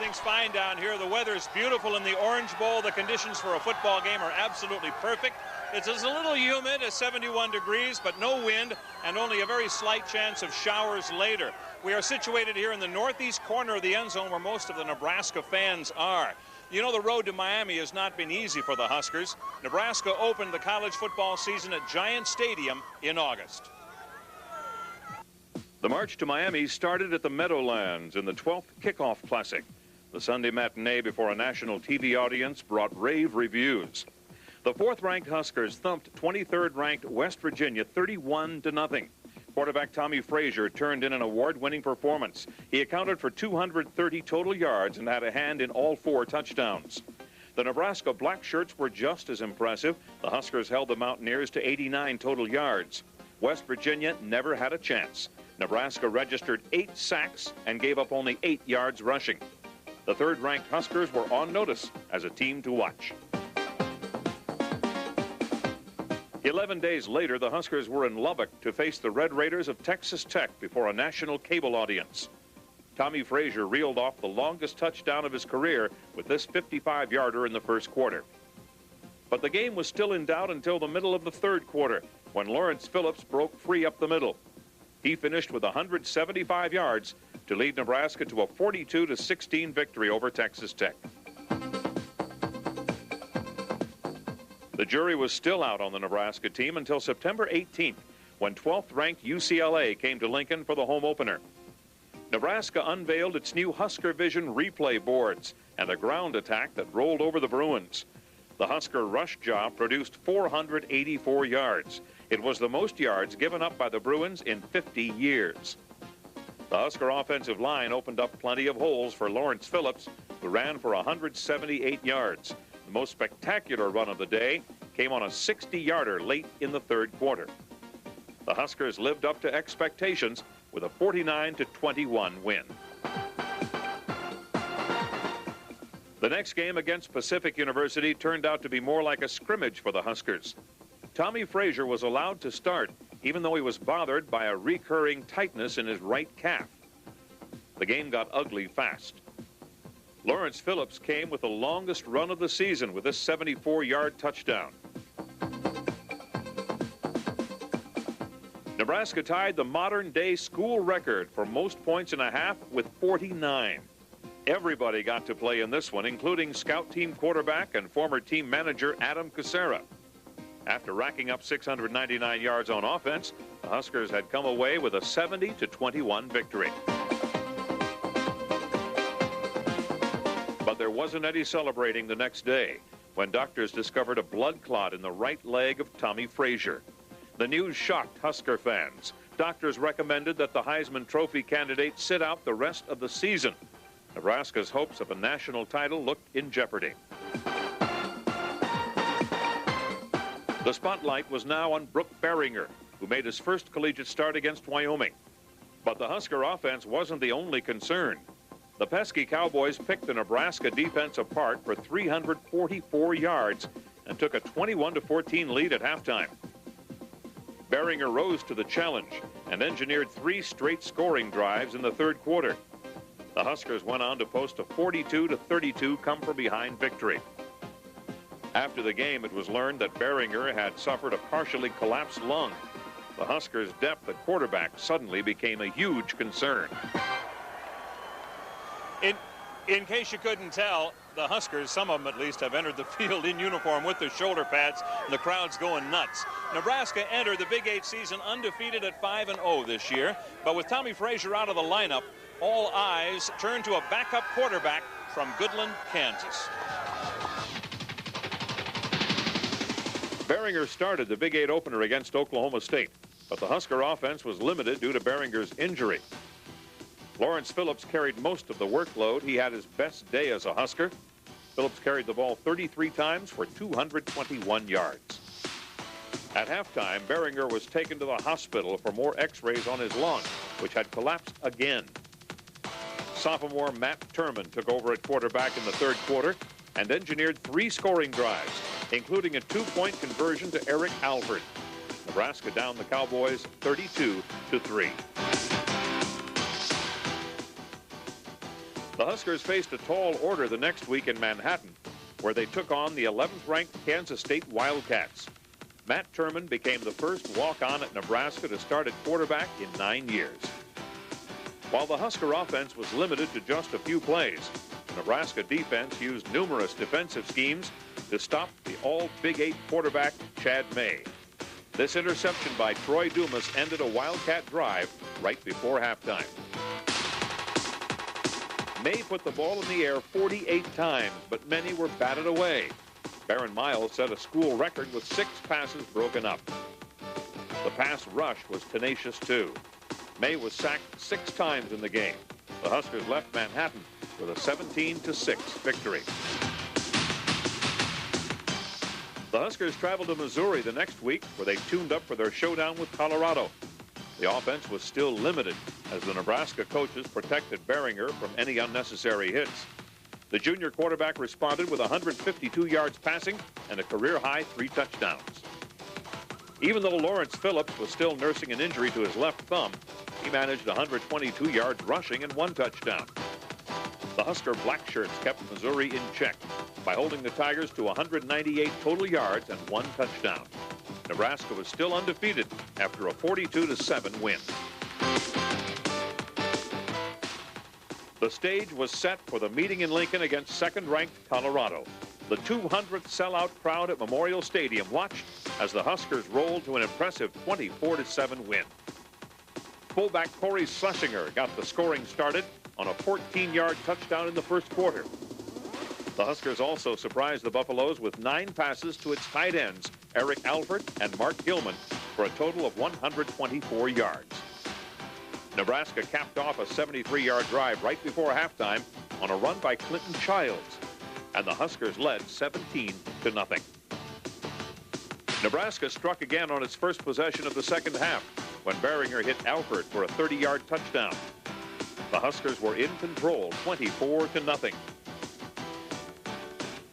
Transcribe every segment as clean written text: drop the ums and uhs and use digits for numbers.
Everything's fine down here. The weather's beautiful in the Orange Bowl. The conditions for a football game are absolutely perfect. It's a little humid at 71 degrees, but no wind and only a very slight chance of showers later. We are situated here in the northeast corner of the end zone where most of the Nebraska fans are. You know, the road to Miami has not been easy for the Huskers. Nebraska opened the college football season at Giant Stadium in August. The march to Miami started at the Meadowlands in the 12th Kickoff Classic. The Sunday matinee before a national TV audience brought rave reviews. The 4th-ranked Huskers thumped 23rd-ranked West Virginia 31-0. Quarterback Tommy Frazier turned in an award-winning performance. He accounted for 230 total yards and had a hand in all 4 touchdowns. The Nebraska Black Shirts were just as impressive. The Huskers held the Mountaineers to 89 total yards. West Virginia never had a chance. Nebraska registered 8 sacks and gave up only 8 yards rushing. The 3rd-ranked Huskers were on notice as a team to watch. 11 days later, the Huskers were in Lubbock to face the Red Raiders of Texas Tech before a national cable audience. Tommy Frazier reeled off the longest touchdown of his career with this 55-yarder in the first quarter. But the game was still in doubt until the middle of the 3rd quarter when Lawrence Phillips broke free up the middle. He finished with 175 yards to lead Nebraska to a 42-16 victory over Texas Tech. The jury was still out on the Nebraska team until September 18th, when 12th-ranked UCLA came to Lincoln for the home opener. Nebraska unveiled its new Husker Vision replay boards and a ground attack that rolled over the Bruins. The Husker rush job produced 484 yards. It was the most yards given up by the Bruins in 50 years. The Husker offensive line opened up plenty of holes for Lawrence Phillips, who ran for 178 yards. The most spectacular run of the day came on a 60-yarder late in the 3rd quarter. The Huskers lived up to expectations with a 49-21 win. The next game against Pacific University turned out to be more like a scrimmage for the Huskers. Tommy Frazier was allowed to start, even though he was bothered by a recurring tightness in his right calf. The game got ugly fast. Lawrence Phillips came with the longest run of the season with this 74-yard touchdown. Nebraska tied the modern-day school record for most points in a half with 49. Everybody got to play in this one, including scout team quarterback and former team manager Adam Kucera. After racking up 699 yards on offense, the Huskers had come away with a 70-21 victory. But there wasn't any celebrating the next day when doctors discovered a blood clot in the right leg of Tommy Frazier. The news shocked Husker fans. Doctors recommended that the Heisman Trophy candidate sit out the rest of the season. Nebraska's hopes of a national title looked in jeopardy. The spotlight was now on Brooke Beringer, who made his first collegiate start against Wyoming. But the Husker offense wasn't the only concern. The pesky Cowboys picked the Nebraska defense apart for 344 yards and took a 21-14 lead at halftime. Beringer rose to the challenge and engineered 3 straight scoring drives in the 3rd quarter. The Huskers went on to post a 42-32 come-from-behind victory. After the game, it was learned that Beringer had suffered a partially collapsed lung. The Huskers' depth at quarterback suddenly became a huge concern. In case you couldn't tell, the Huskers, some of them at least, have entered the field in uniform with their shoulder pads, and the crowd's going nuts. Nebraska entered the Big 8 season undefeated at 5-0 this year, but with Tommy Frazier out of the lineup, all eyes turned to a backup quarterback from Goodland, Kansas. Beringer started the Big 8 opener against Oklahoma State, but the Husker offense was limited due to Beringer's injury. Lawrence Phillips carried most of the workload. He had his best day as a Husker. Phillips carried the ball 33 times for 221 yards. At halftime, Beringer was taken to the hospital for more x-rays on his lung, which had collapsed again. Sophomore Matt Turman took over at quarterback in the 3rd quarter and engineered 3 scoring drives, including a 2-point conversion to Eric Alford. Nebraska downed the Cowboys 32-3. The Huskers faced a tall order the next week in Manhattan, where they took on the 11th-ranked Kansas State Wildcats. Matt Turman became the first walk-on at Nebraska to start at quarterback in 9 years. While the Husker offense was limited to just a few plays, the Nebraska defense used numerous defensive schemes to stop the all-Big 8 quarterback, Chad May. This interception by Troy Dumas ended a Wildcat drive right before halftime. May put the ball in the air 48 times, but many were batted away. Baron Miles set a school record with 6 passes broken up. The pass rush was tenacious, too. May was sacked 6 times in the game. The Huskers left Manhattan with a 17-6 victory. The Huskers traveled to Missouri the next week, where they tuned up for their showdown with Colorado. The offense was still limited as the Nebraska coaches protected Behringer from any unnecessary hits. The junior quarterback responded with 152 yards passing and a career-high 3 touchdowns. Even though Lawrence Phillips was still nursing an injury to his left thumb, he managed 122 yards rushing and 1 touchdown. The Husker Blackshirts kept Missouri in check by holding the Tigers to 198 total yards and 1 touchdown. Nebraska was still undefeated after a 42-7 win. The stage was set for the meeting in Lincoln against second-ranked Colorado. The 200th sellout crowd at Memorial Stadium watched as the Huskers rolled to an impressive 24-7 win. Fullback Corey Schlesinger got the scoring started on a 14-yard touchdown in the first quarter. The Huskers also surprised the Buffaloes with 9 passes to its tight ends, Eric Alford and Mark Gilman, for a total of 124 yards. Nebraska capped off a 73-yard drive right before halftime on a run by Clinton Childs, and the Huskers led 17-0. Nebraska struck again on its first possession of the second half when Behringer hit Alford for a 30-yard touchdown. The Huskers were in control, 24-0.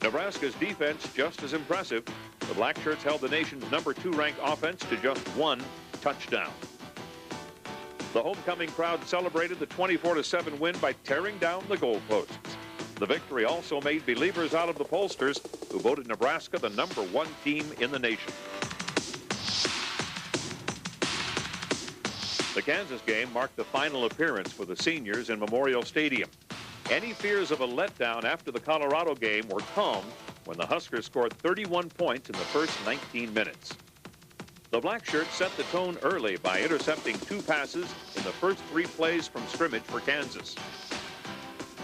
Nebraska's defense just as impressive. The Blackshirts held the nation's number 2 ranked offense to just 1 touchdown. The homecoming crowd celebrated the 24-7 win by tearing down the goalposts. The victory also made believers out of the pollsters, who voted Nebraska the number 1 team in the nation. The Kansas game marked the final appearance for the seniors in Memorial Stadium. Any fears of a letdown after the Colorado game were calmed when the Huskers scored 31 points in the first 19 minutes. The Blackshirts set the tone early by intercepting 2 passes in the first 3 plays from scrimmage for Kansas.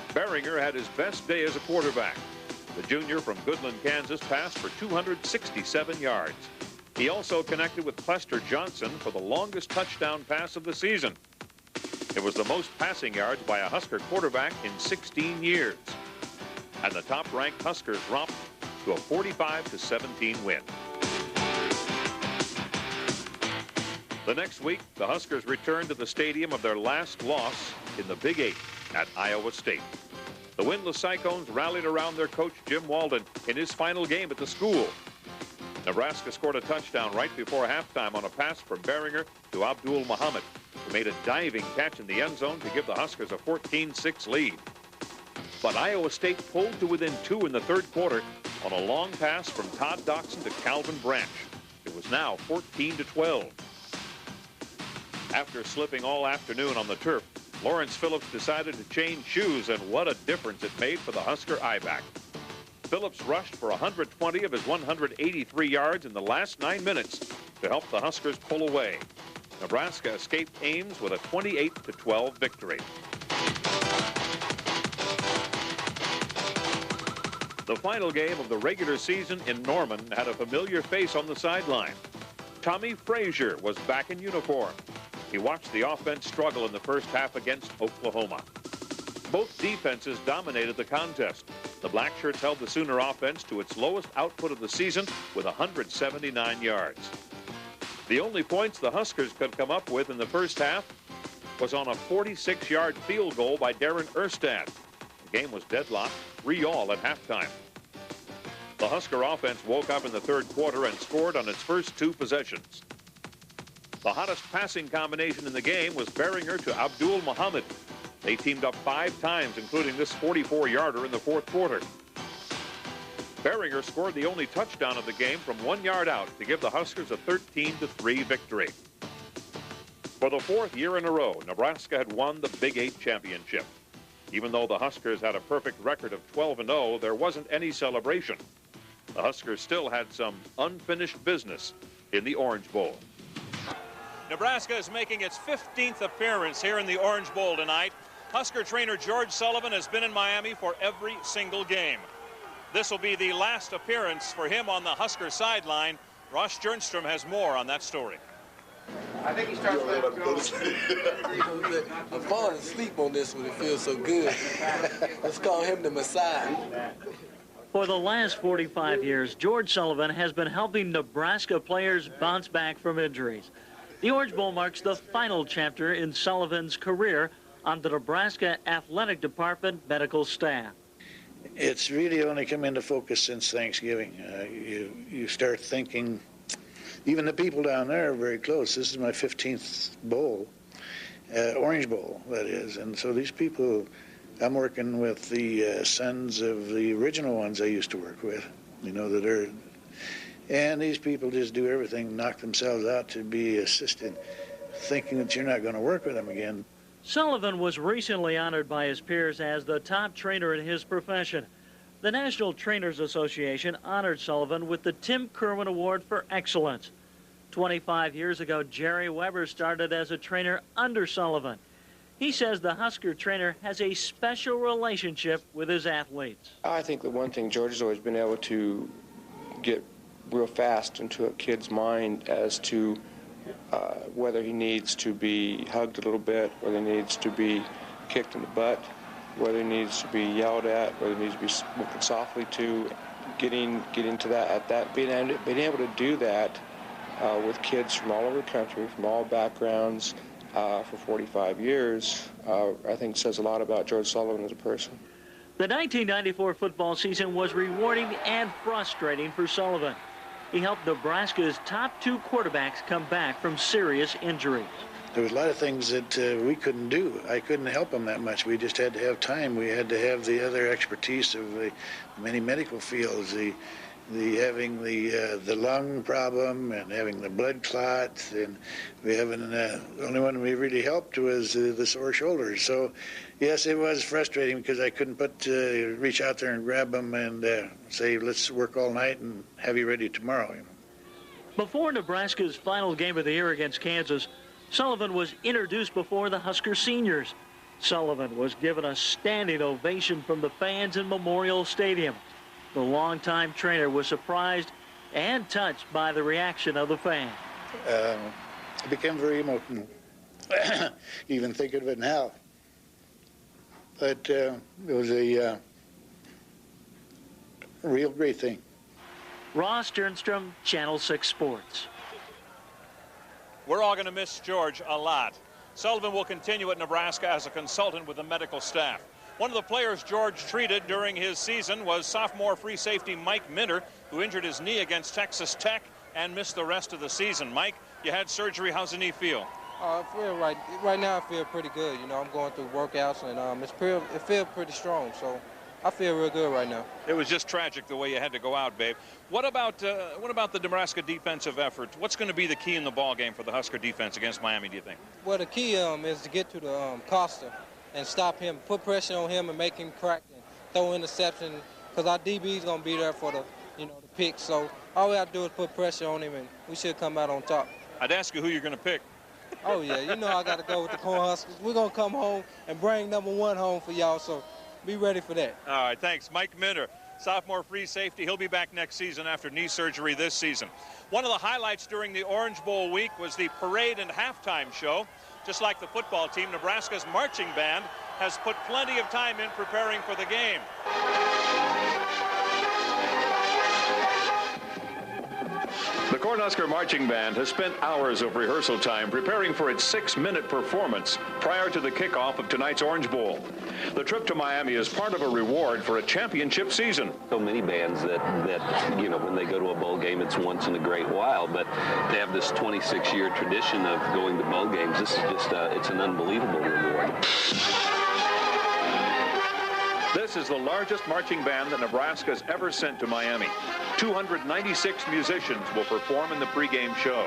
Behringer had his best day as a quarterback. The junior from Goodland, Kansas, passed for 267 yards. He also connected with Lester Johnson for the longest touchdown pass of the season. It was the most passing yards by a Husker quarterback in 16 years. And the top-ranked Huskers romped to a 45-17 win. The next week, the Huskers returned to the stadium of their last loss in the Big 8 at Iowa State. The winless Cyclones rallied around their coach Jim Walden in his final game at the school. Nebraska scored a touchdown right before halftime on a pass from Behringer to Abdul Muhammad, who made a diving catch in the end zone to give the Huskers a 14-6 lead. But Iowa State pulled to within 2 in the third quarter on a long pass from Todd Doxson to Calvin Branch. It was now 14-12. After slipping all afternoon on the turf, Lawrence Phillips decided to change shoes, and what a difference it made for the Husker I-back. Phillips rushed for 120 of his 183 yards in the last 9 minutes to help the Huskers pull away. Nebraska escaped Ames with a 28-12 victory. The final game of the regular season in Norman had a familiar face on the sideline. Tommy Frazier was back in uniform. He watched the offense struggle in the first half against Oklahoma. Both defenses dominated the contest. The Blackshirts held the Sooner offense to its lowest output of the season with 179 yards. The only points the Huskers could come up with in the first half was on a 46-yard field goal by Darren Erstad. The game was deadlocked, 3-all at halftime. The Husker offense woke up in the third quarter and scored on its first 2 possessions. The hottest passing combination in the game was Behringer to Abdul Muhammad. They teamed up 5 times, including this 44-yarder in the fourth quarter. Beringer scored the only touchdown of the game from 1 yard out to give the Huskers a 13-3 victory. For the 4th year in a row, Nebraska had won the Big 8 championship. Even though the Huskers had a perfect record of 12-0, there wasn't any celebration. The Huskers still had some unfinished business in the Orange Bowl. Nebraska is making its 15th appearance here in the Orange Bowl tonight. Husker trainer George Sullivan has been in Miami for every single game. This will be the last appearance for him on the Husker sideline. Ross Jernstrom has more on that story. I think he starts I'm falling asleep on this one. It feels so good. Let's call him the Messiah. For the last 45 years, George Sullivan has been helping Nebraska players bounce back from injuries. The Orange Bowl marks the final chapter in Sullivan's career on the Nebraska Athletic Department medical staff. It's really only come into focus since Thanksgiving. You start thinking, even the people down there are very close. This is my 15th bowl, Orange Bowl, that is. And so these people, I'm working with the sons of the original ones I used to work with, that are, and these people just do everything, knock themselves out to be assisted, thinking that you're not going to work with them again. Sullivan was recently honored by his peers as the top trainer in his profession. The National Trainers Association honored Sullivan with the Tim Kerwin Award for Excellence. 25 years ago, Jerry Weber started as a trainer under Sullivan. He says the Husker trainer has a special relationship with his athletes. I think the one thing George has always been able to get real fast into a kid's mind as to whether he needs to be hugged a little bit, whether he needs to be kicked in the butt, whether he needs to be yelled at, whether he needs to be spoken softly to, getting to that, being able to do that with kids from all over the country, from all backgrounds, for 45 years, I think says a lot about George Sullivan as a person. The 1994 football season was rewarding and frustrating for Sullivan. He helped Nebraska's top 2 quarterbacks come back from serious injuries. There was a lot of things that we couldn't do. I couldn't help them that much. We just had to have time. We had to have the other expertise of the many medical fields, having the lung problem and having the blood clots, and the only one we really helped was the sore shoulders. So, yes, it was frustrating because I couldn't reach out there and grab them and say, let's work all night and have you ready tomorrow. Before Nebraska's final game of the year against Kansas, Sullivan was introduced before the Husker seniors. Sullivan was given a standing ovation from the fans in Memorial Stadium. The longtime trainer was surprised and touched by the reaction of the fans. I became very emotional, even thinking of it now. But it was a real great thing. Ross Jernstrom, Channel 6 Sports. We're all going to miss George a lot. Sullivan will continue at Nebraska as a consultant with the medical staff. One of the players George treated during his season was sophomore free safety Mike Minter, who injured his knee against Texas Tech and missed the rest of the season. Mike, you had surgery. How's the knee feel? I feel right now. I feel pretty good. I'm going through workouts and it feels pretty strong. So I feel real good right now. It was just tragic the way you had to go out, babe. What about the Nebraska defensive effort? What's going to be the key in the ball game for the Husker defense against Miami, do you think? Well, the key is to get to the Costa and stop him, put pressure on him and make him crack and throw interception, because our DB is going to be there for the pick. So all we have to do is put pressure on him and we should come out on top. I'd ask you who you're going to pick. Oh, yeah, I got to go with the Cornhuskers. We're going to come home and bring #1 home for y'all, so be ready for that. All right, thanks. Mike Minter, sophomore free safety. He'll be back next season after knee surgery this season. One of the highlights during the Orange Bowl week was the parade and halftime show. Just like the football team, Nebraska's marching band has put plenty of time in preparing for the game. The Cornhusker Marching Band has spent hours of rehearsal time preparing for its 6-minute performance prior to the kickoff of tonight's Orange Bowl. The trip to Miami is part of a reward for a championship season. So many bands that when they go to a bowl game, it's once in a great while, but they have this 26-year tradition of going to bowl games. This is just, it's an unbelievable reward. This is the largest marching band that Nebraska has ever sent to Miami. 296 musicians will perform in the pregame show.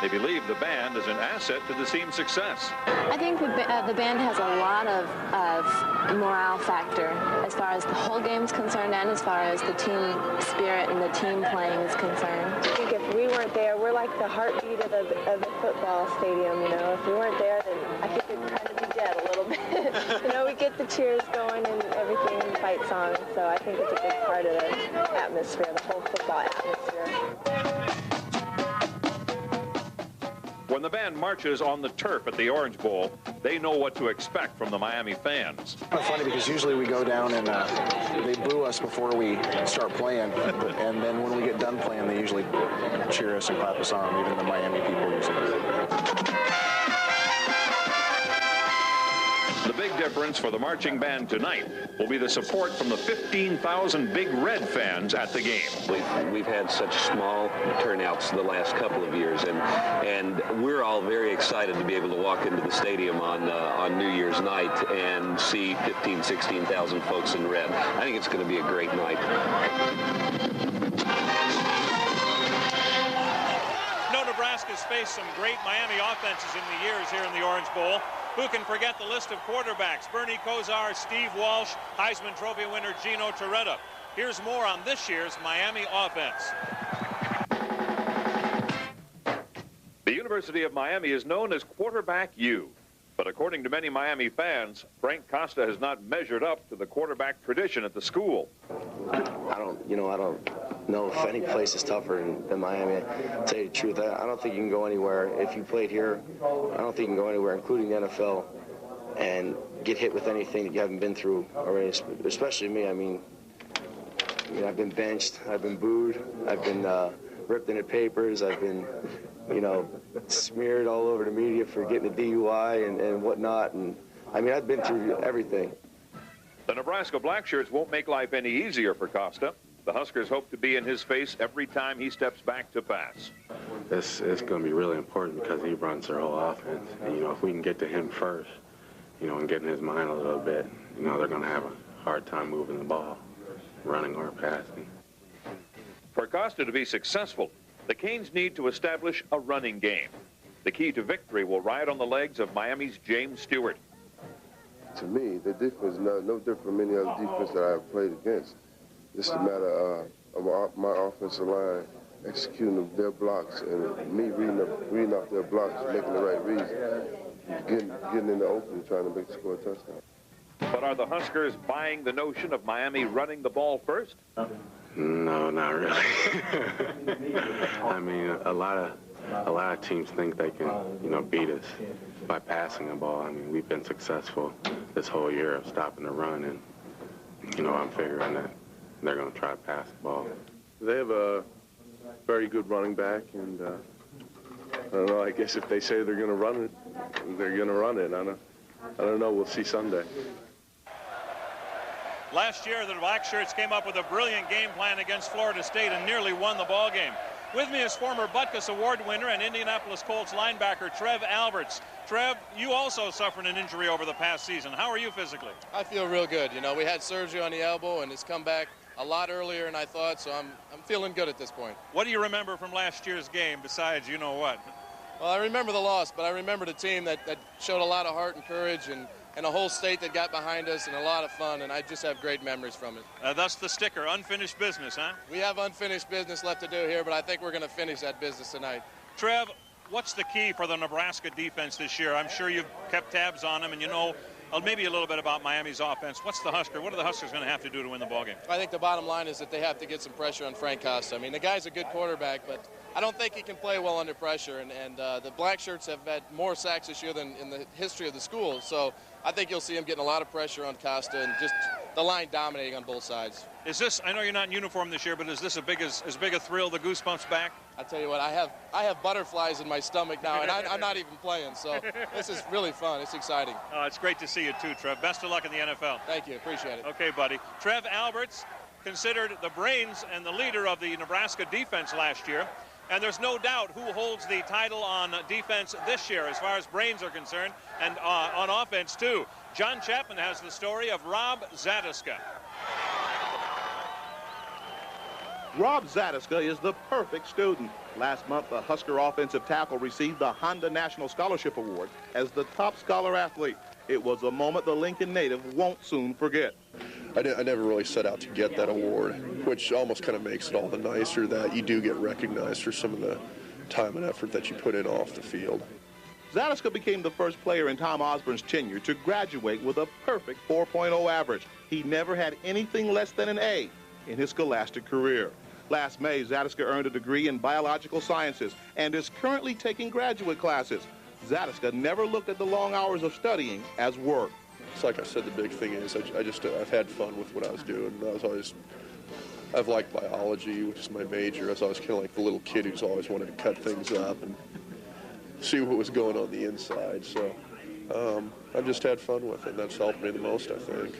They believe the band is an asset to the team's success. I think the band has a lot of morale factor as far as the whole game is concerned and as far as the team spirit and the team playing is concerned. I think if we weren't there, we're like the heartbeat of the football stadium, you know. If we weren't there, then I think we'd kind of be dead a little bit. You know, we get the cheers going and everything and fight songs, so I think it's a big part of the atmosphere, the whole football atmosphere. When the band marches on the turf at the Orange Bowl, they know what to expect from the Miami fans. It's kind of funny because usually we go down and they boo us before we start playing, and then when we get done playing, they usually cheer us and clap us on, even the Miami people usually. The big difference for the marching band tonight will be the support from the 15,000 Big Red fans at the game. We've had such small turnouts the last couple of years, and we're all very excited to be able to walk into the stadium on New Year's night and see 15,000, 16,000 folks in red. I think it's going to be a great night. Nebraska's faced some great Miami offenses in the years here in the Orange Bowl. Who can forget the list of quarterbacks? Bernie Kosar, Steve Walsh, Heisman Trophy winner Gino Torretta. Here's more on this year's Miami offense. The University of Miami is known as Quarterback U. But according to many Miami fans, Frank Costa has not measured up to the quarterback tradition at the school. I don't know if any place is tougher than Miami. To tell you the truth, I don't think you can go anywhere. If you played here, I don't think you can go anywhere, including the NFL, and get hit with anything that you haven't been through already, especially me. I mean, I've been benched, I've been booed, I've been ripped into papers, I've been, smeared all over the media for getting a DUI and whatnot. And I mean, I've been through everything. The Nebraska Blackshirts won't make life any easier for Costa. The Huskers hope to be in his face every time he steps back to pass. It's going to be really important because he runs their whole offense. And, if we can get to him first, and get in his mind a little bit, they're going to have a hard time moving the ball, running or passing. For Costa to be successful, the Canes need to establish a running game. The key to victory will ride on the legs of Miami's James Stewart. To me, the defense is no different from any other defense that I have played against. It's a matter of my offensive line executing their blocks and me reading off their blocks, making the right reads, getting in the open, trying to score a touchdown. But are the Huskers buying the notion of Miami running the ball first? No, not really. I mean, a lot of teams think they can, beat us by passing the ball. I mean, we've been successful this whole year of stopping the run, and I'm figuring that they're going to try to pass the ball. They have a very good running back, and I don't know. I guess if they say they're going to run it, they're going to run it. I don't know. We'll see Sunday. Last year, the Blackshirts came up with a brilliant game plan against Florida State and nearly won the ball game. With me is former Butkus Award winner and Indianapolis Colts linebacker Trev Alberts. Trev, you also suffered an injury over the past season. How are you physically? I feel real good. We had surgery on the elbow, and it's come back a lot earlier than I thought, so I'm feeling good at this point. What do you remember from last year's game besides you know what? Well, I remember the loss, but I remember the team that showed a lot of heart and courage and a whole state that got behind us and a lot of fun, and I just have great memories from it. That's the sticker, unfinished business, huh? We have unfinished business left to do here, but I think we're going to finish that business tonight. Trev, what's the key for the Nebraska defense this year? I'm sure you've kept tabs on them, and maybe a little bit about Miami's offense. What are the Huskers going to have to do to win the ballgame? I think the bottom line is that they have to get some pressure on Frank Costa. I mean, the guy's a good quarterback, but I don't think he can play well under pressure, and the Blackshirts have had more sacks this year than in the history of the school, so I think you'll see him getting a lot of pressure on Costa and just the line dominating on both sides. Is this, I know you're not in uniform this year, but is this as big a thrill, the goosebumps back? I tell you what, I have butterflies in my stomach now, and I'm not even playing, so this is really fun. It's exciting. It's great to see you too, Trev. Best of luck in the NFL. Thank you. Appreciate it. Okay, buddy. Trev Alberts, considered the brains and the leader of the Nebraska defense last year. And there's no doubt who holds the title on defense this year as far as brains are concerned, and on offense too. John Chapman has the story of Rob Zadiska. Rob Zadiska is the perfect student. Last month, the Husker offensive tackle received the Honda National Scholarship Award as the top scholar athlete. It was a moment the Lincoln native won't soon forget. I never really set out to get that award, which almost kind of makes it all the nicer that you do get recognized for some of the time and effort that you put in off the field. Zadiska became the first player in Tom Osborne's tenure to graduate with a perfect 4.0 average. He never had anything less than an A in his scholastic career. Last May, Zadiska earned a degree in biological sciences and is currently taking graduate classes. Zadiska never looked at the long hours of studying as work. It's like I said, the big thing is I've had fun with what I was doing. I've liked biology, which is my major. I was always kind of like the little kid who's always wanted to cut things up and see what was going on the inside. So I've just had fun with it, and that's helped me the most, I think.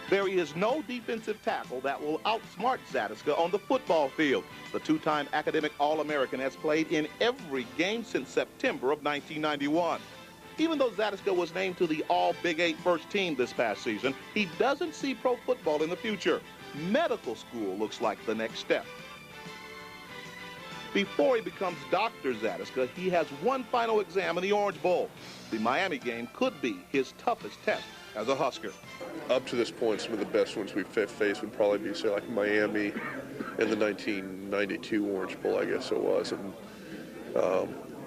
There is no defensive tackle that will outsmart Zadiska on the football field. The two-time academic All-American has played in every game since September of 1991. Even though Zadiska was named to the All-Big 8 first team this past season, he doesn't see pro football in the future. Medical school looks like the next step. Before he becomes Dr. Zadiska, he has one final exam in the Orange Bowl. The Miami game could be his toughest test as a Husker. Up to this point, some of the best ones we've faced would probably be, say, like Miami in the 1992 Orange Bowl, I guess it was. And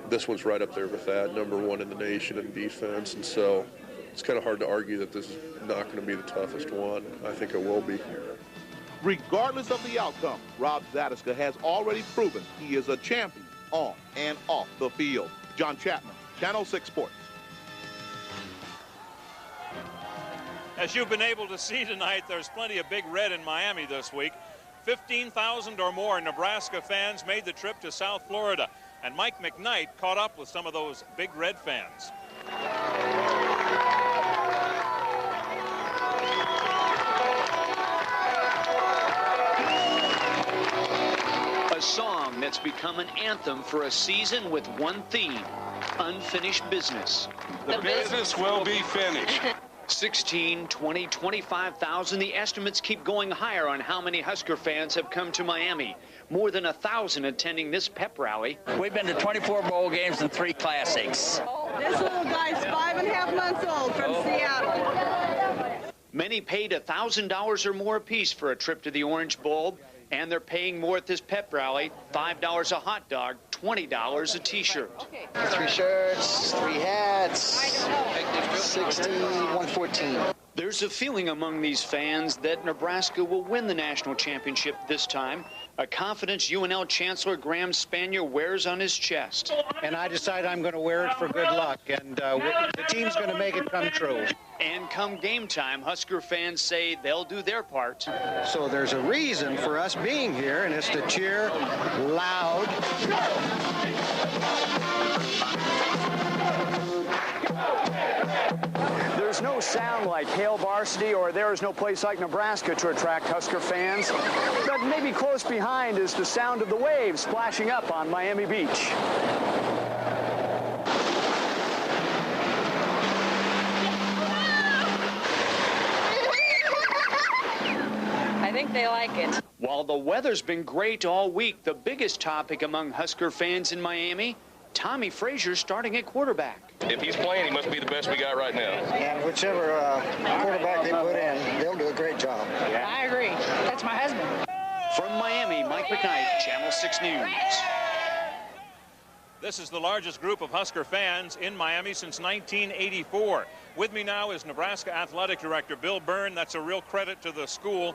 this one's right up there with that, #1 in the nation in defense. And so it's kind of hard to argue that this is not going to be the toughest one. I think it will be. Regardless of the outcome, Rob Zadiska has already proven he is a champion on and off the field. John Chapman, Channel 6 Sports. As you've been able to see tonight, there's plenty of big red in Miami this week. 15,000 or more Nebraska fans made the trip to South Florida, and Mike McKnight caught up with some of those big red fans. A song that's become an anthem for a season with one theme: unfinished business. The business will be finished. 16, 20, 25,000. The estimates keep going higher on how many Husker fans have come to Miami. More than 1,000 attending this pep rally. We've been to 24 bowl games and 3 classics. This little guy's 5.5 months old from Seattle. Many paid $1,000 or more apiece for a trip to the Orange Bowl, and they're paying more at this pep rally. $5 a hot dog, $20 a t-shirt. 3 shirts, 3 hats, 60, 114. There's a feeling among these fans that Nebraska will win the national championship this time, a confidence UNL Chancellor Graham Spanier wears on his chest. And I decide I'm going to wear it for good luck, and the team's going to make it come true. And come game time, Husker fans say they'll do their part. So there's a reason for us being here, and it's to cheer loud. There's no sound like Hail Varsity, or there is no place like Nebraska to attract Husker fans. But maybe close behind is the sound of the waves splashing up on Miami Beach. I think they like it. While the weather's been great all week, the biggest topic among Husker fans in Miami, Tommy Frazier starting at quarterback. If he's playing, he must be the best we got right now. And whichever quarterback they put in, they'll do a great job. I agree. That's my husband. From Miami, Mike McKnight, Channel 6 News. This is the largest group of Husker fans in Miami since 1984. With me now is Nebraska Athletic Director Bill Byrne. That's a real credit to the school.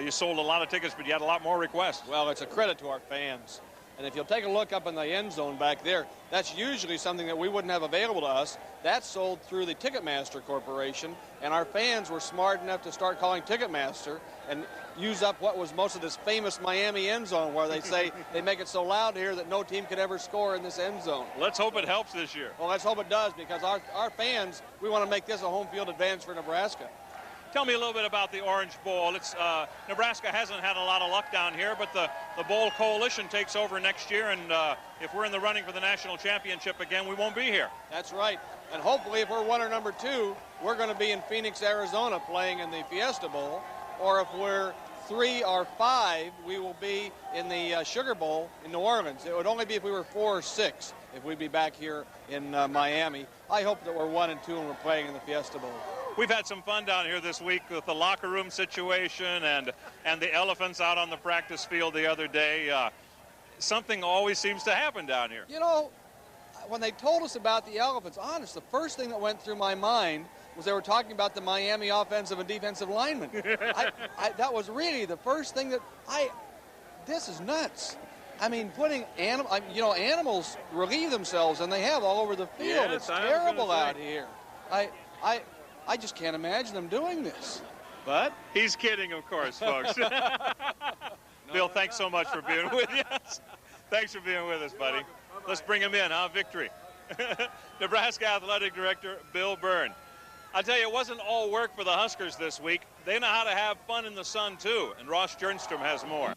You sold a lot of tickets, but you had a lot more requests. Well, it's a credit to our fans. And if you'll take a look up in the end zone back there, that's usually something that we wouldn't have available to us. That's sold through the Ticketmaster Corporation, and our fans were smart enough to start calling Ticketmaster and use up what was most of this famous Miami end zone, where they say they make it so loud here that no team could ever score in this end zone. Let's hope it helps this year. Well, let's hope it does, because our fans, we want to make this a home field advantage for Nebraska. Tell me a little bit about the Orange Bowl. Nebraska hasn't had a lot of luck down here, but the Bowl Coalition takes over next year, and if we're in the running for the national championship again, we won't be here. That's right. And hopefully if we're 1 or number 2, we're going to be in Phoenix, Arizona playing in the Fiesta Bowl. Or if we're 3 or 5, we will be in the Sugar Bowl in New Orleans. It would only be if we were 4 or 6 if we'd be back here in Miami. I hope that we're 1 and 2 and we're playing in the Fiesta Bowl. We've had some fun down here this week with the locker room situation and the elephants out on the practice field the other day. Something always seems to happen down here. You know, when they told us about the elephants, honest, the first thing that went through my mind was they were talking about the Miami offensive and defensive linemen. That was really the first thing that this is nuts. I mean, putting animals relieve themselves, and they have all over the field. Yes, it's terrible out here. I just can't imagine them doing this. But he's kidding, of course, folks. Bill, thanks so much for being with us. Thanks for being with us, buddy. Let's bring him in, huh? Victory. Nebraska Athletic Director Bill Byrne. I'll tell you, it wasn't all work for the Huskers this week. They know how to have fun in the sun, too, and Ross Jernstrom has more.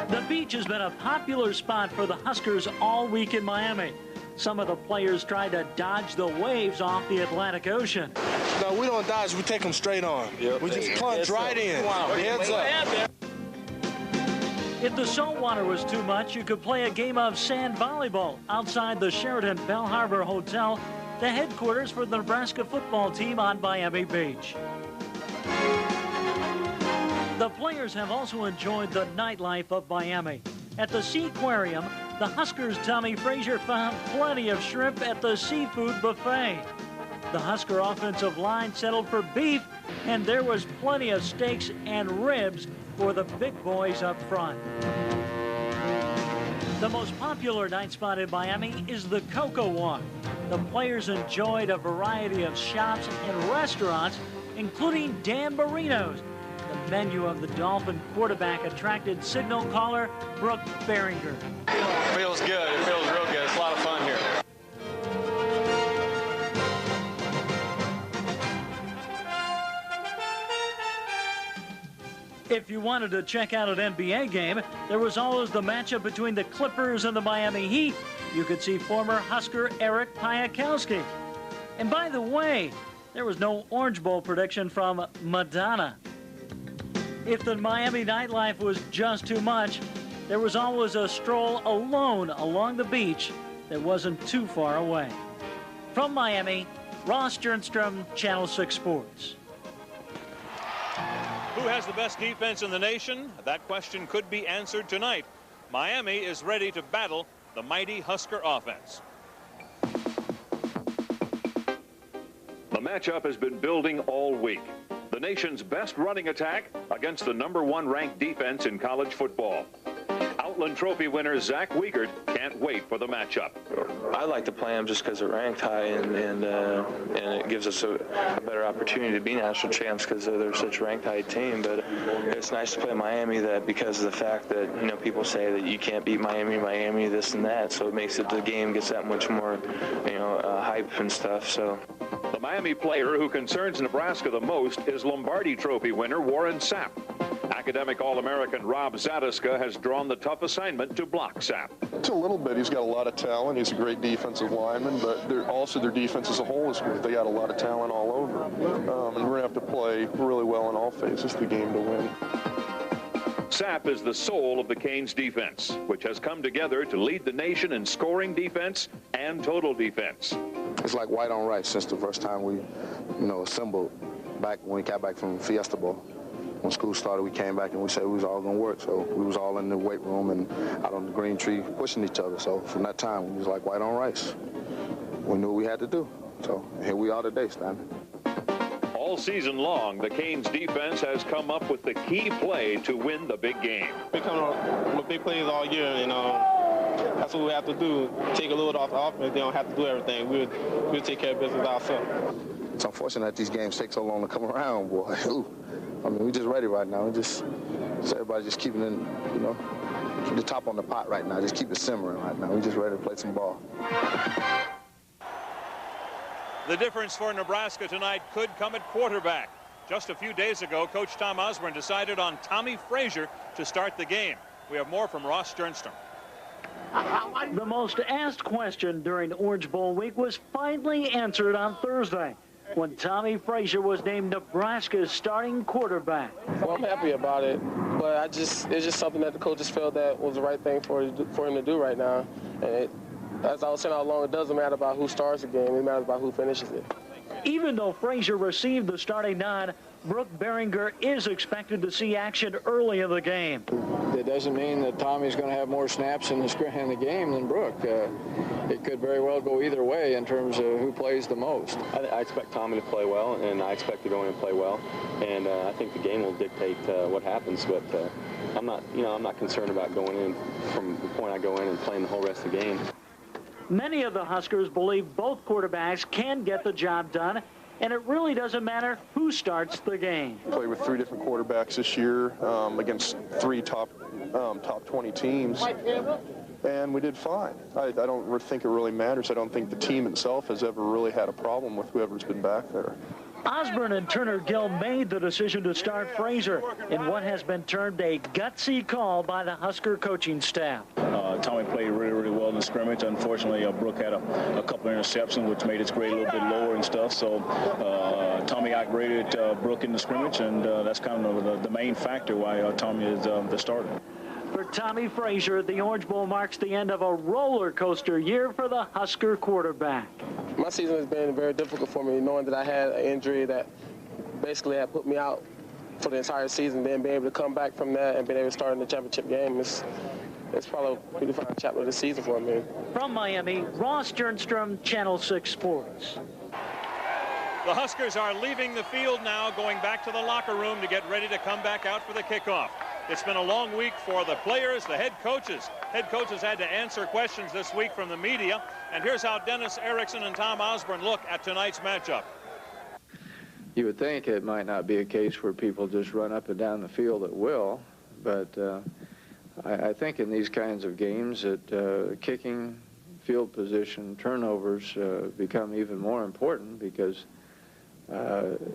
The beach has been a popular spot for the Huskers all week in Miami. Some of the players tried to dodge the waves off the Atlantic Ocean. No, we don't dodge. We take them straight on. Yep. We just plunge right in. Heads up. If the salt water was too much, you could play a game of sand volleyball outside the Sheraton Bell Harbor Hotel, the headquarters for the Nebraska football team on Miami Beach. The players have also enjoyed the nightlife of Miami. At the Seaquarium, the Huskers' Tommy Frazier found plenty of shrimp at the seafood buffet. The Husker offensive line settled for beef, and there was plenty of steaks and ribs for the big boys up front. The most popular night spot in Miami is the Cocoa Walk. The players enjoyed a variety of shops and restaurants, including Dan Marino's. The menu of the Dolphin quarterback attracted signal caller Brooke Behringer. Feels good. It feels real good. It's a lot of fun here. If you wanted to check out an NBA game, there was always the matchup between the Clippers and the Miami Heat. You could see former Husker Eric Piakowski. And by the way, there was no Orange Bowl prediction from Madonna. If the Miami nightlife was just too much, there was always a stroll alone along the beach that wasn't too far away. From Miami, Ross Jernstrom, Channel 6 Sports. Who has the best defense in the nation? That question could be answered tonight. Miami is ready to battle the mighty Husker offense. The matchup has been building all week. The nation's best running attack against the #1 ranked defense in college football. Outland Trophy winner Zach Wiegert can't wait for the matchup. I like to play them just because they're ranked high, and it gives us a better opportunity to be national champs because they're such a ranked high team. But it's nice to play Miami that because of the fact that people say that you can't beat Miami, this and that. So it makes it the game gets that much more hype and stuff. So. The Miami player who concerns Nebraska the most is Lombardi Trophy winner Warren Sapp. Academic All-American Rob Zadiska has drawn the tough assignment to block Sapp. It's a little bit. He's got a lot of talent. He's a great defensive lineman, but also their defense as a whole is good. They got a lot of talent all over. And we're going to have to play really well in all phases of the game to win. Sapp is the soul of the Canes defense, which has come together to lead the nation in scoring defense and total defense. It's like white on rice since the first time we, assembled back when we got back from Fiesta Bowl. When school started, we came back and we said we was all going to work. So we was all in the weight room and out on the green tree pushing each other. So from that time, we was like white on rice. We knew what we had to do. So here we are today, Stan. All season long, the Canes defense has come up with the key play to win the big game. We come up with big plays all year, and that's what we have to do. Take a little off the offense. They don't have to do everything. We'll take care of business ourselves. It's unfortunate that these games take so long to come around, boy. I mean, we're just ready right now. Everybody just keeping in, keep the top on the pot right now. Just keep it simmering right now. We're just ready to play some ball. The difference for Nebraska tonight could come at quarterback. Just a few days ago, Coach Tom Osborne decided on Tommy Frazier to start the game. We have more from Ross Sternstrom. The most asked question during Orange Bowl week was finally answered on Thursday when Tommy Frazier was named Nebraska's starting quarterback. Well, I'm happy about it, but it's just something that the coaches felt that was the right thing for him to do right now. And as I was saying all along, it doesn't matter about who starts the game, it matters about who finishes it. Even though Frazier received the starting nod, Brooke Behringer is expected to see action early in the game. It doesn't mean that Tommy's going to have more snaps in the game than Brooke. It could very well go either way in terms of who plays the most. I expect Tommy to play well, and I expect to go in and play well. And I think the game will dictate what happens. But I'm not concerned about going in from the point I go in and playing the whole rest of the game. Many of the Huskers believe both quarterbacks can get the job done, and it really doesn't matter who starts the game. We played with 3 different quarterbacks this year against 3 top 20 teams, and we did fine. I don't think it really matters. I don't think the team itself has ever really had a problem with whoever's been back there. Osborne and Turner Gill made the decision to start Frazier in what has been termed a gutsy call by the Husker coaching staff. Tommy played really well in the scrimmage. Unfortunately, Brooke had a couple of interceptions, which made his grade a little bit lower and stuff. So Tommy outgraded Brooke in the scrimmage, and that's kind of the main factor why Tommy is the starter. For Tommy Frazier, the Orange Bowl marks the end of a roller coaster year for the Husker quarterback. My season has been very difficult for me, knowing that I had an injury that basically had put me out for the entire season. Then being able to come back from that and being able to start in the championship game, it's probably a pretty fine chapter of the season for me. From Miami, Ross Sternstrom, Channel 6 Sports. The Huskers are leaving the field now, going back to the locker room to get ready to come back out for the kickoff. It's been a long week for the players, the head coaches. Head coaches had to answer questions this week from the media. And here's how Dennis Erickson and Tom Osborne look at tonight's matchup. You would think it might not be a case where people just run up and down the field at will, but I think in these kinds of games that kicking, field position, turnovers become even more important because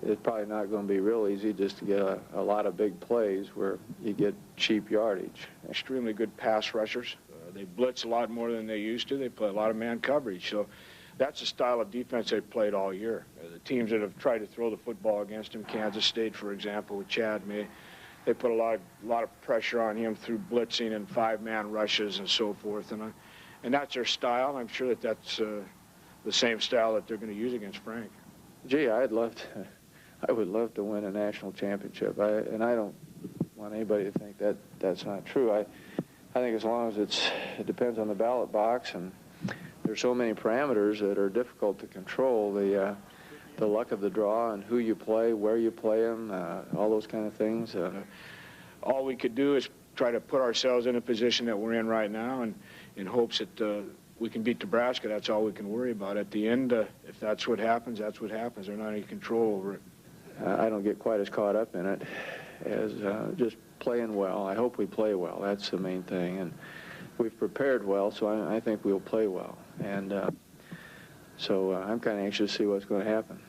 it's probably not going to be real easy just to get a lot of big plays where you get cheap yardage. Extremely good pass rushers. They blitz a lot more than they used to. They play a lot of man coverage. So that's the style of defense they've played all year. The teams that have tried to throw the football against them, Kansas State, for example, with Chad May, they put a lot of pressure on him through blitzing and 5-man rushes and so forth. And that's their style. I'm sure that's the same style that they're going to use against Frank. Gee, I would love to win a national championship. And I don't want anybody to think that that's not true. I think as long as it depends on the ballot box, and there's so many parameters that are difficult to control, the luck of the draw and who you play, where you play them, all those kind of things. All we could do is try to put ourselves in a position that we're in right now, and in hopes that we can beat Nebraska. That's all we can worry about. At the end, if that's what happens, that's what happens. There's not any control over it. I don't get quite as caught up in it as just playing well. I hope we play well. That's the main thing. And we've prepared well, so I think we'll play well. And so I'm kind of anxious to see what's going to happen.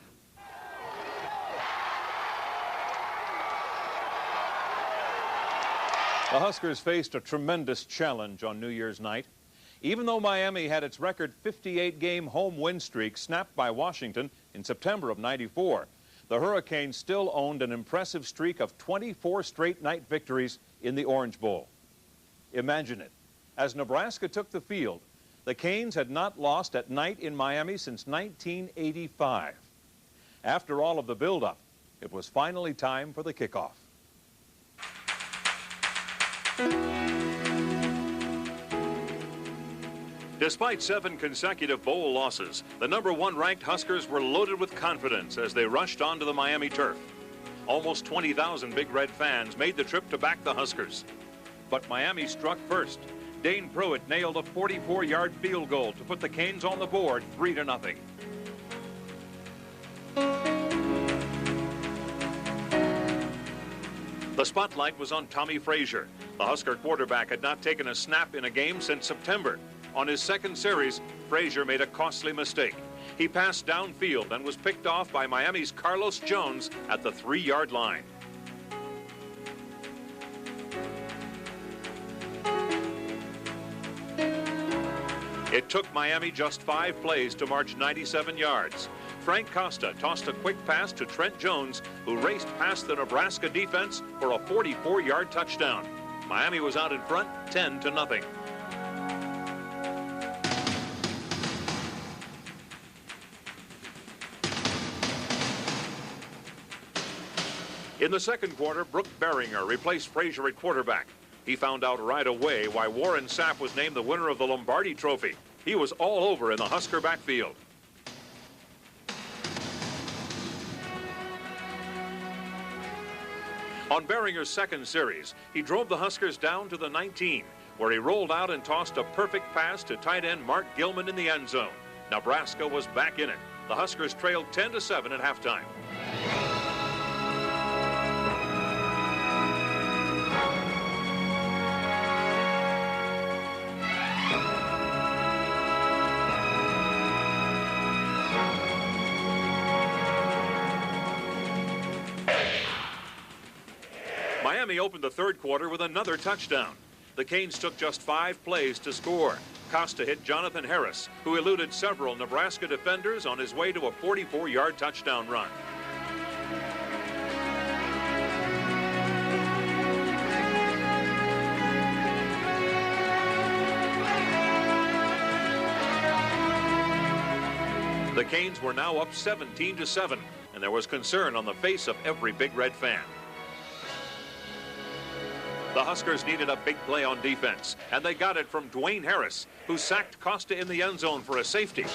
The Huskers faced a tremendous challenge on New Year's night. Even though Miami had its record 58-game home win streak snapped by Washington in September of '94, the Hurricanes still owned an impressive streak of 24 straight night victories in the Orange Bowl. Imagine it. As Nebraska took the field, the Canes had not lost at night in Miami since 1985. After all of the buildup, it was finally time for the kickoff. Despite 7 consecutive bowl losses, the #1 ranked Huskers were loaded with confidence as they rushed onto the Miami turf. Almost 20,000 Big Red fans made the trip to back the Huskers. But Miami struck first. Dane Pruitt nailed a 44-yard field goal to put the Canes on the board 3-0. The spotlight was on Tommy Frazier. The Husker quarterback had not taken a snap in a game since September. On his second series, Frazier made a costly mistake. He passed downfield and was picked off by Miami's Carlos Jones at the 3-yard line. It took Miami just 5 plays to march 97 yards. Frank Costa tossed a quick pass to Trent Jones, who raced past the Nebraska defense for a 44-yard touchdown. Miami was out in front, 10-0. In the second quarter, Brooke Beringer replaced Frazier at quarterback. He found out right away why Warren Sapp was named the winner of the Lombardi Trophy. He was all over in the Husker backfield. On Beringer's second series, he drove the Huskers down to the 19, where he rolled out and tossed a perfect pass to tight end Mark Gilman in the end zone. Nebraska was back in it. The Huskers trailed 10-7 at halftime. Miami opened the third quarter with another touchdown. The Canes took just 5 plays to score. Costa hit Jonathan Harris, who eluded several Nebraska defenders on his way to a 44-yard touchdown run. The Canes were now up 17-7, and there was concern on the face of every Big Red fan. The Huskers needed a big play on defense, and they got it from Dwayne Harris, who sacked Costa in the end zone for a safety.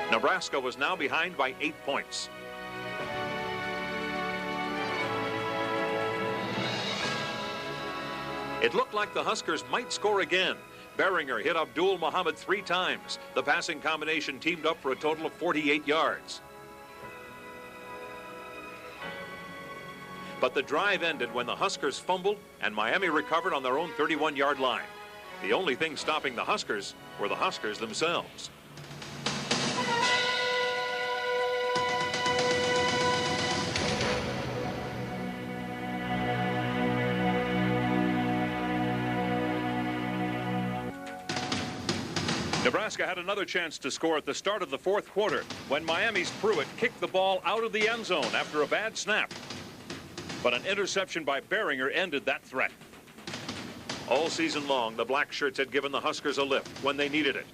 Nebraska was now behind by 8 points. It looked like the Huskers might score again. Beringer hit Abdul Muhammad 3 times. The passing combination teamed up for a total of 48 yards. But the drive ended when the Huskers fumbled and Miami recovered on their own 31-yard line. The only thing stopping the Huskers were the Huskers themselves. Nebraska had another chance to score at the start of the fourth quarter when Miami's Pruitt kicked the ball out of the end zone after a bad snap. But an interception by Beringer ended that threat. All season long, the Black Shirts had given the Huskers a lift when they needed it.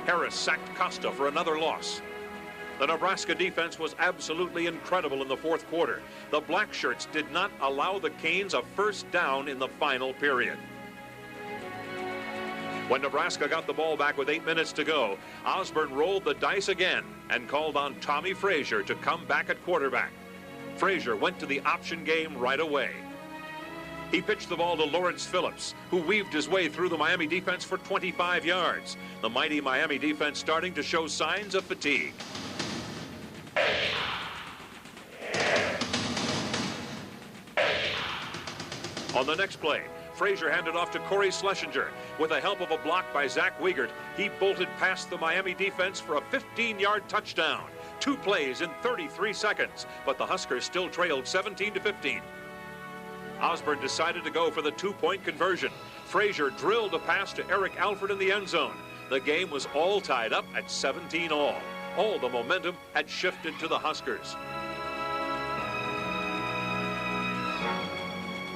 Harris sacked Costa for another loss. The Nebraska defense was absolutely incredible in the fourth quarter. The Black Shirts did not allow the Canes a first down in the final period. When Nebraska got the ball back with 8 minutes to go, Osborne rolled the dice again and called on Tommy Frazier to come back at quarterback. Frazier went to the option game right away. He pitched the ball to Lawrence Phillips, who weaved his way through the Miami defense for 25 yards. The mighty Miami defense starting to show signs of fatigue. On the next play, Frazier handed off to Corey Schlesinger. With the help of a block by Zach Wiegert, he bolted past the Miami defense for a 15-yard touchdown. 2 plays in 33 seconds, but the Huskers still trailed 17-15. Osborne decided to go for the 2-point conversion. Frazier drilled a pass to Eric Alford in the end zone. The game was all tied up at 17 all. All the momentum had shifted to the Huskers.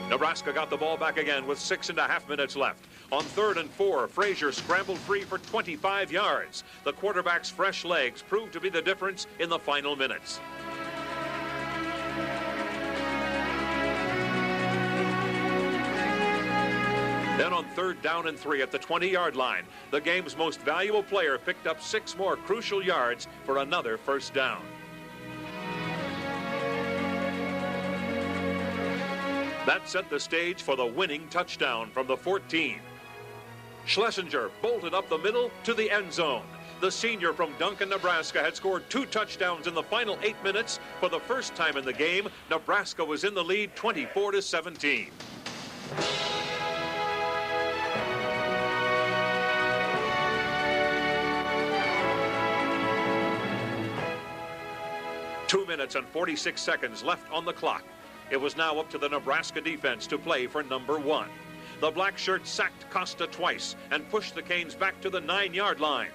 Nebraska got the ball back again with 6.5 minutes left. On 3rd and 4, Frazier scrambled free for 25 yards. The quarterback's fresh legs proved to be the difference in the final minutes. Then on 3rd down and 3 at the 20-yard line, the game's most valuable player picked up 6 more crucial yards for another first down. That set the stage for the winning touchdown from the 14. Schlesinger bolted up the middle to the end zone. The senior from Duncan, Nebraska had scored 2 touchdowns in the final 8 minutes. For the first time in the game, Nebraska was in the lead 24-17. 2 minutes and 46 seconds left on the clock. It was now up to the Nebraska defense to play for number 1. The black shirts sacked Costa twice and pushed the Canes back to the 9-yard line.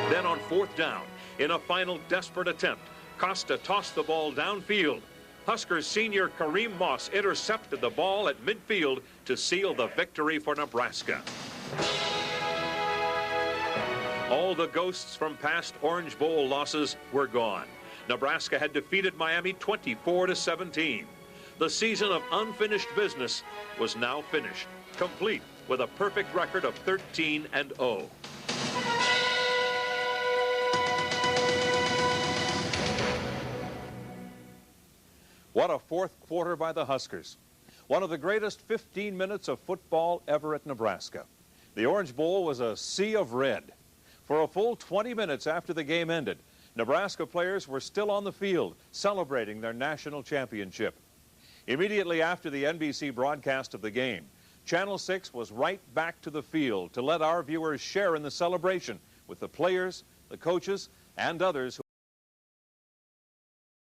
Then on 4th down, in a final desperate attempt, Costa tossed the ball downfield. Huskers senior Kareem Moss intercepted the ball at midfield to seal the victory for Nebraska. All the ghosts from past Orange Bowl losses were gone. Nebraska had defeated Miami 24-17. The season of unfinished business was now finished, complete with a perfect record of 13-0. What a fourth quarter by the Huskers. One of the greatest 15 minutes of football ever at Nebraska. The Orange Bowl was a sea of red. For a full 20 minutes after the game ended, Nebraska players were still on the field celebrating their national championship. Immediately after the NBC broadcast of the game, Channel 6 was right back to the field to let our viewers share in the celebration with the players, the coaches, and others who